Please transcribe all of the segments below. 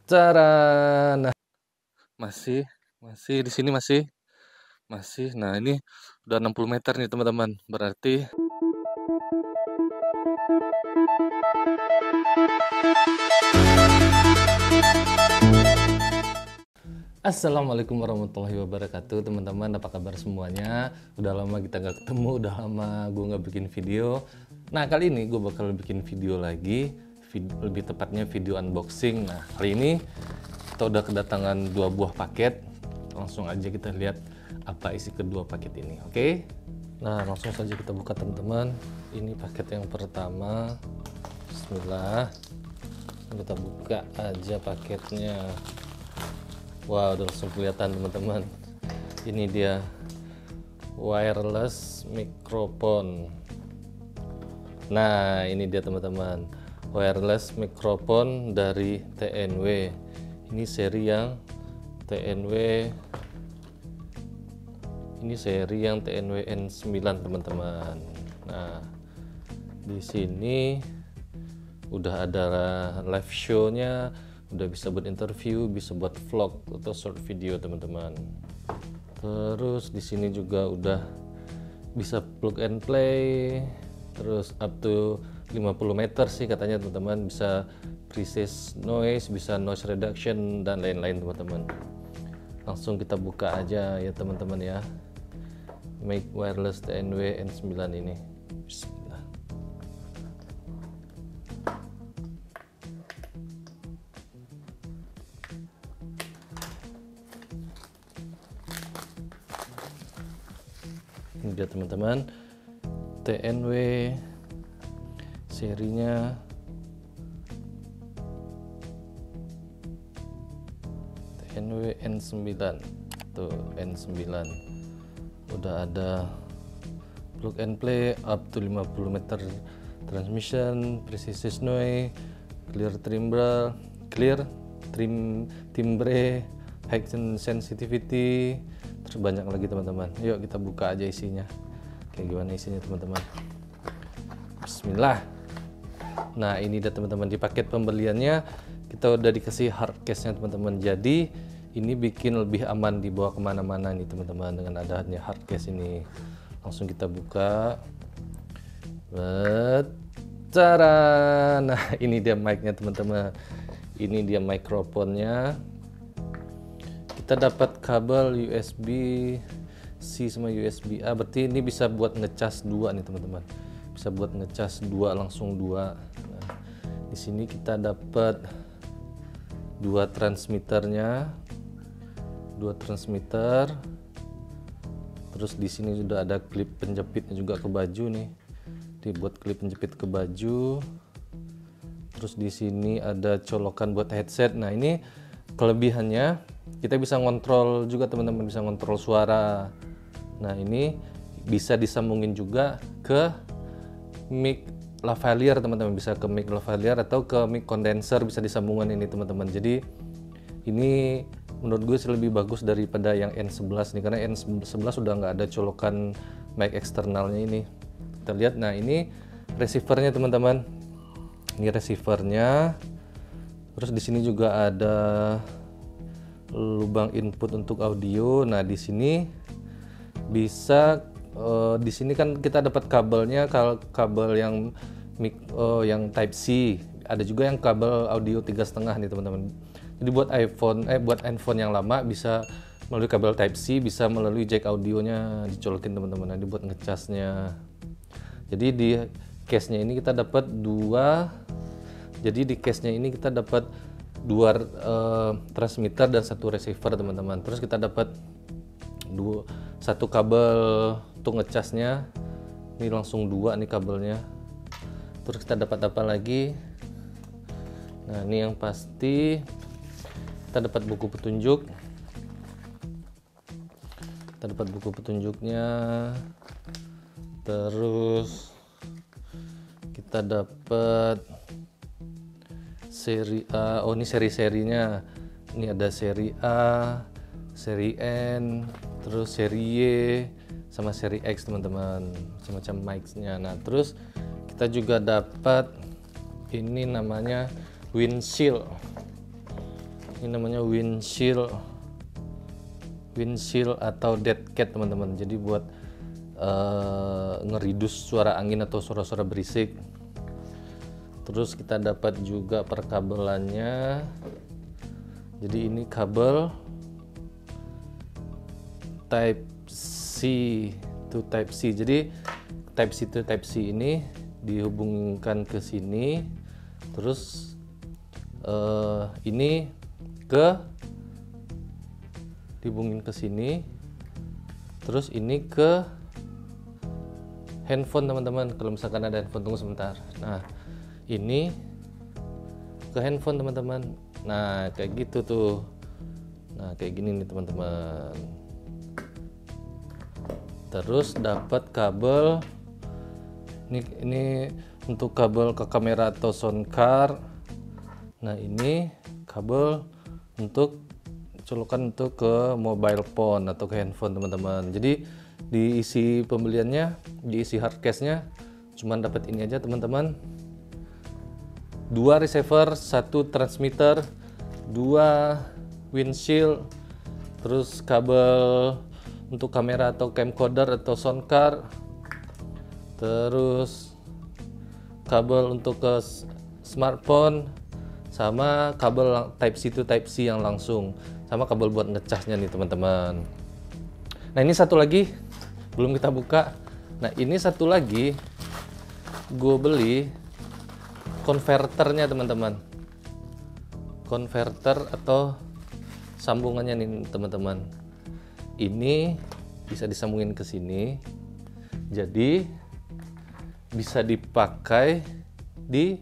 Cara. Nah, masih di sini masih. Nah, ini udah 60 meter nih teman-teman. Berarti Assalamualaikum warahmatullahi wabarakatuh teman-teman, apa kabar semuanya? Udah lama kita nggak ketemu, udah lama gue nggak bikin video. Nah, kali ini gue bakal bikin video lagi, lebih tepatnya video unboxing. Nah, kali ini kita udah kedatangan 2 buah paket. Langsung aja kita lihat apa isi kedua paket ini, oke? Nah, langsung saja kita buka teman-teman. Ini paket yang pertama. Bismillah. Kita buka aja paketnya. Wow, udah langsung kelihatan teman-teman. Ini dia wireless microphone. Nah, ini dia teman-teman, wireless microphone dari TNW. Ini seri yang TNW. Ini seri yang TNW N9 teman-teman. Nah, di sini udah ada live show-nya. Udah bisa buat interview, bisa buat vlog atau short video teman-teman. Terus di sini juga udah bisa plug and play. Terus up to 50 meter sih katanya teman-teman, bisa precise noise, bisa noise reduction dan lain-lain teman-teman. Langsung kita buka aja ya teman-teman ya. Mic wireless TNW N9 ini. Bismillah. Ini dia teman-teman, TNW serinya TNW N9. Tuh, N9 udah ada plug and play, up to 50 meter transmission, precision noise, timbre, high sensitivity. Terus banyak lagi teman-teman. Yuk kita buka aja isinya. Kayak gimana isinya teman-teman. Bismillah. Nah, ini dia teman-teman, di paket pembeliannya kita udah dikasih hard case-nya teman-teman. Jadi ini bikin lebih aman dibawa kemana-mana nih teman-teman dengan adanya hard case ini. Langsung kita buka. Cara. Nah, ini dia mic-nya teman-teman. Ini dia mikrofonnya. Kita dapat kabel USB C sama USB A, berarti ini bisa buat ngecas 2 nih teman-teman. Bisa buat ngecas 2, langsung 2. Nah, di sini kita dapat 2 transmitternya. 2 transmitter. Terus di sini sudah ada klip penjepitnya juga ke baju nih. Dibuat klip penjepit ke baju. Terus di sini ada colokan buat headset. Nah, ini kelebihannya kita bisa ngontrol juga teman-teman, bisa ngontrol suara. Nah, ini bisa disambungin juga ke mic lavalier teman-teman, bisa ke mic lavalier atau ke mic condenser, bisa disambungkan ini teman-teman. Jadi ini menurut gue sih lebih bagus daripada yang N11 nih, karena N11 udah nggak ada colokan mic eksternalnya ini. Kita lihat, nah ini receivernya teman-teman. Ini receivernya. Terus di sini juga ada lubang input untuk audio. Nah, di sini bisa di sini kan kita dapat kabelnya, kabel yang mic yang Type C. Ada juga yang kabel audio 3,5 nih teman-teman. Jadi buat buat handphone yang lama bisa melalui kabel Type C, bisa melalui jack audionya dicolokin teman-teman. Nanti buat ngecasnya. Jadi di case-nya ini kita dapat 2. Jadi di case-nya ini kita dapat 2 transmitter dan 1 receiver teman-teman. Terus kita dapat 1 kabel untuk ngecasnya. Ini langsung 2 nih kabelnya. Terus kita dapat apa lagi? Nah, ini yang pasti kita dapat buku petunjuk. Kita dapat buku petunjuknya. Terus kita dapat seri A. Oh, ini seri-serinya. Ini ada seri A, seri N, terus seri Y, sama seri X teman-teman. Semacam mic-nya. Nah, terus kita juga dapat ini namanya windshield. Ini namanya windshield atau dead cat teman-teman. Jadi buat ngeridus suara angin atau suara-suara berisik. Terus kita dapat juga perkabelannya. Jadi ini kabel Type C to Type C. Jadi Type C to Type C ini dihubungkan ke sini. Terus ini dihubungin ke sini. Terus ini ke handphone teman-teman. Kalau misalkan ada handphone, tunggu sebentar. Nah, ini ke handphone teman-teman. Nah, kayak gitu tuh. Nah, kayak gini nih teman-teman. Terus dapat kabel. Ini untuk kabel ke kamera atau sound card. Nah, ini kabel untuk colokan untuk ke mobile phone atau ke handphone teman-teman. Jadi diisi pembeliannya, diisi hard case-nya cuman dapat ini aja teman-teman. 2 receiver, 1 transmitter, 2 windshield, terus kabel untuk kamera atau camcorder atau sound card, terus kabel untuk ke smartphone, sama kabel Type C to Type C yang langsung, sama kabel buat ngecasnya nih teman-teman. Nah, ini satu lagi belum kita buka. Nah, ini satu lagi gue beli konverternya teman-teman. Konverter atau sambungannya nih teman-teman. Ini bisa disambungin ke sini. Jadi bisa dipakai di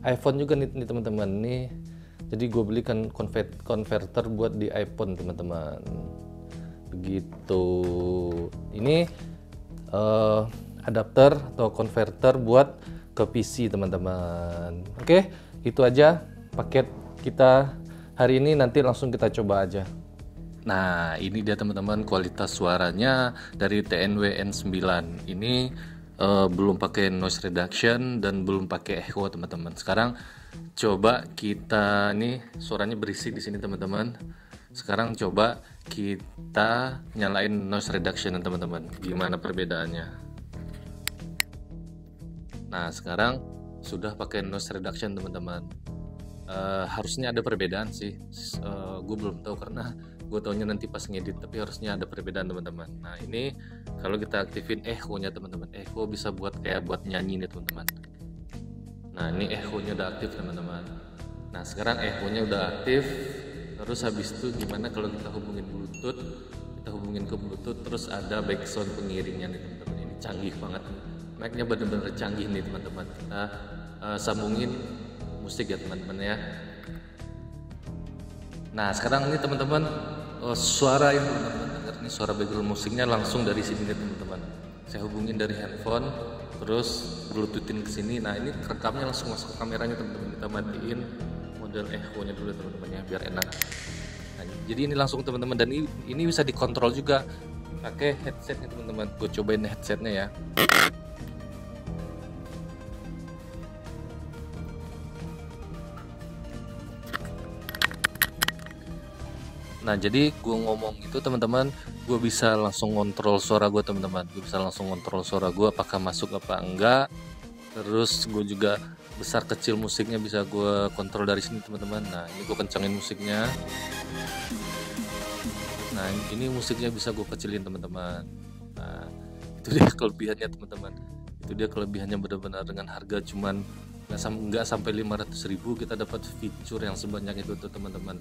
iPhone juga nih teman-teman. Nih. Jadi gue belikan konverter buat di iPhone teman-teman. Begitu. Ini adapter atau konverter buat ke PC teman-teman. Oke, itu aja paket kita hari ini. Nanti langsung kita coba aja. Nah, ini dia teman-teman kualitas suaranya dari TNW N9. Ini belum pakai noise reduction dan belum pakai echo teman-teman. Sekarang coba kita, nih suaranya berisik di sini teman-teman. Sekarang coba kita nyalain noise reduction teman-teman. Gimana perbedaannya? Nah, sekarang sudah pakai noise reduction teman-teman. Harusnya ada perbedaan sih. Gue belum tahu karena gue taunya nanti pas ngedit, tapi harusnya ada perbedaan teman-teman. Nah, ini kalau kita aktifin echo-nya teman-teman. Echo bisa buat kayak buat nyanyi nih teman-teman. Nah, ini echo-nya udah aktif teman-teman. Nah, sekarang echo-nya udah aktif. Terus habis itu gimana kalau kita hubungin Bluetooth? Kita hubungin ke Bluetooth, terus ada background pengiringnya nih teman-teman. Ini canggih banget. Mic-nya bener-bener canggih nih teman-teman. Kita sambungin musik ya teman-teman ya. Nah, sekarang ini teman-teman suara yang teman-teman dengar ini suara background musiknya langsung dari sini nih teman-teman. Saya hubungin dari handphone, terus bluetoothin ke sini. Nah, ini rekamnya langsung masuk ke kameranya teman-teman. Kita matiin model echo-nya dulu teman-teman ya, biar enak. Nah, jadi ini langsung teman-teman, dan ini bisa dikontrol juga pakai headsetnya teman-teman. Gue cobain headsetnya ya. Nah, jadi gue ngomong itu teman-teman, gue bisa langsung ngontrol suara gue teman-teman. Gue bisa langsung ngontrol suara gue apakah masuk apa enggak. Terus gue juga besar kecil musiknya bisa gue kontrol dari sini teman-teman. Nah, ini gue kencengin musiknya. Nah, ini musiknya bisa gue kecilin teman-teman. Nah, itu dia kelebihannya teman-teman. Itu dia kelebihannya, benar-benar dengan harga cuman nggak sampai 500.000 kita dapat fitur yang sebanyak itu tuh teman-teman.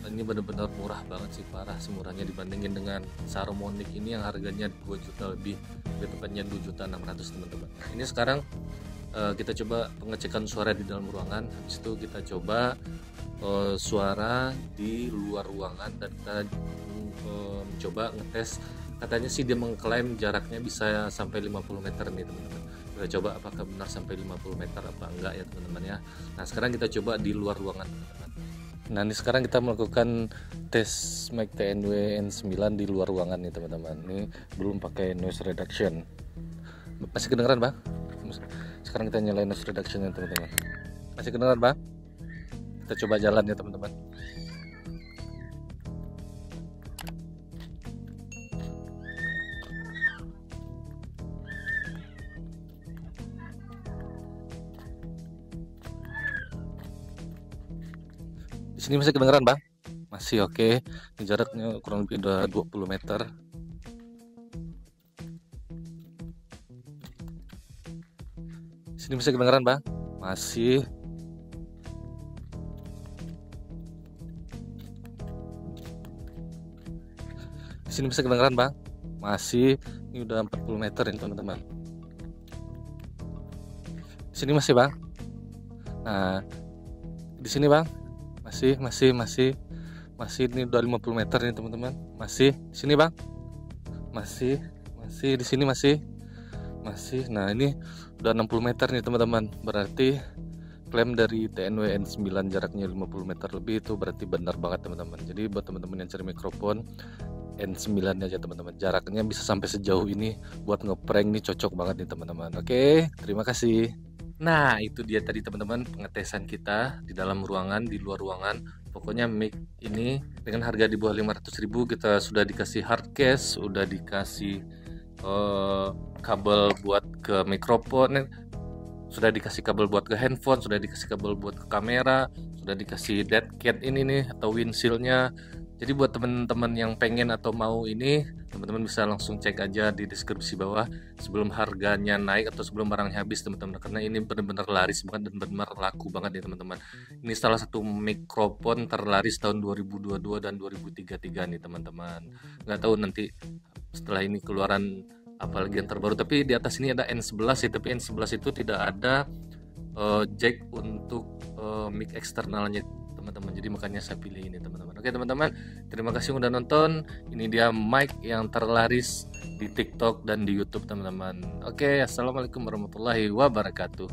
Ini benar-benar murah banget sih, parah semurahnya dibandingin dengan Saramonic ini yang harganya 2 juta lebih tepatnya 2.600.000 teman-teman. Ini sekarang kita coba pengecekan suara di dalam ruangan. Habis itu kita coba suara di luar ruangan, dan kita mencoba ngetes. Katanya sih dia mengklaim jaraknya bisa sampai 50 meter nih teman-teman. Kita coba apakah benar sampai 50 meter apa enggak ya teman-teman ya. Nah, sekarang kita coba di luar ruangan teman-teman. Nah, ini sekarang kita melakukan tes mic TNW N9 di luar ruangan nih teman-teman. Ini belum pakai noise reduction. Masih kedengeran bang? Sekarang kita nyalain noise reduction ya teman-teman. Masih kedengeran bang? Kita coba jalan ya teman-teman. Di sini masih kedengeran bang? Masih oke. Ini jaraknya kurang lebih udah 20 meter. Di sini masih kedengeran bang? Masih. Di sini bisa kedengeran bang? Masih. Ini udah 40 meter ini teman-teman. Di sini masih bang? Nah, di sini bang? Masih. Ini udah 50 meter nih teman-teman. Masih. Di sini bang? Masih. Di sini masih. Nah, ini udah 60 meter nih teman-teman. Berarti klaim dari TNW N9 jaraknya 50 meter lebih itu berarti benar banget teman-teman. Jadi buat teman-teman yang cari mikrofon N9 aja teman-teman, jaraknya bisa sampai sejauh ini, buat ngeprank nih cocok banget nih teman-teman. Oke, terima kasih. Nah, itu dia tadi teman-teman pengetesan kita di dalam ruangan, di luar ruangan. Pokoknya mic ini dengan harga di bawah 500.000 kita sudah dikasih hard case, sudah dikasih kabel buat ke mikrofon, sudah dikasih kabel buat ke handphone, sudah dikasih kabel buat ke kamera, sudah dikasih dead cat ini nih atau windshield-nya. Jadi buat teman-teman yang pengen atau mau ini, teman-teman bisa langsung cek aja di deskripsi bawah sebelum harganya naik atau sebelum barangnya habis teman-teman, karena ini benar-benar laris banget dan benar laku banget nih teman-teman. Ini salah satu mikrofon terlaris tahun 2022 dan 2033 nih teman-teman. Nggak tahu nanti setelah ini keluaran apalagi yang terbaru, tapi di atas ini ada N11 ya, tapi N11 itu tidak ada jack untuk mic eksternalnya teman-teman, jadi makanya saya pilih ini teman-teman. Oke teman-teman, terima kasih udah nonton. Ini dia mic yang terlaris di TikTok dan di YouTube teman-teman. Oke, assalamualaikum warahmatullahi wabarakatuh.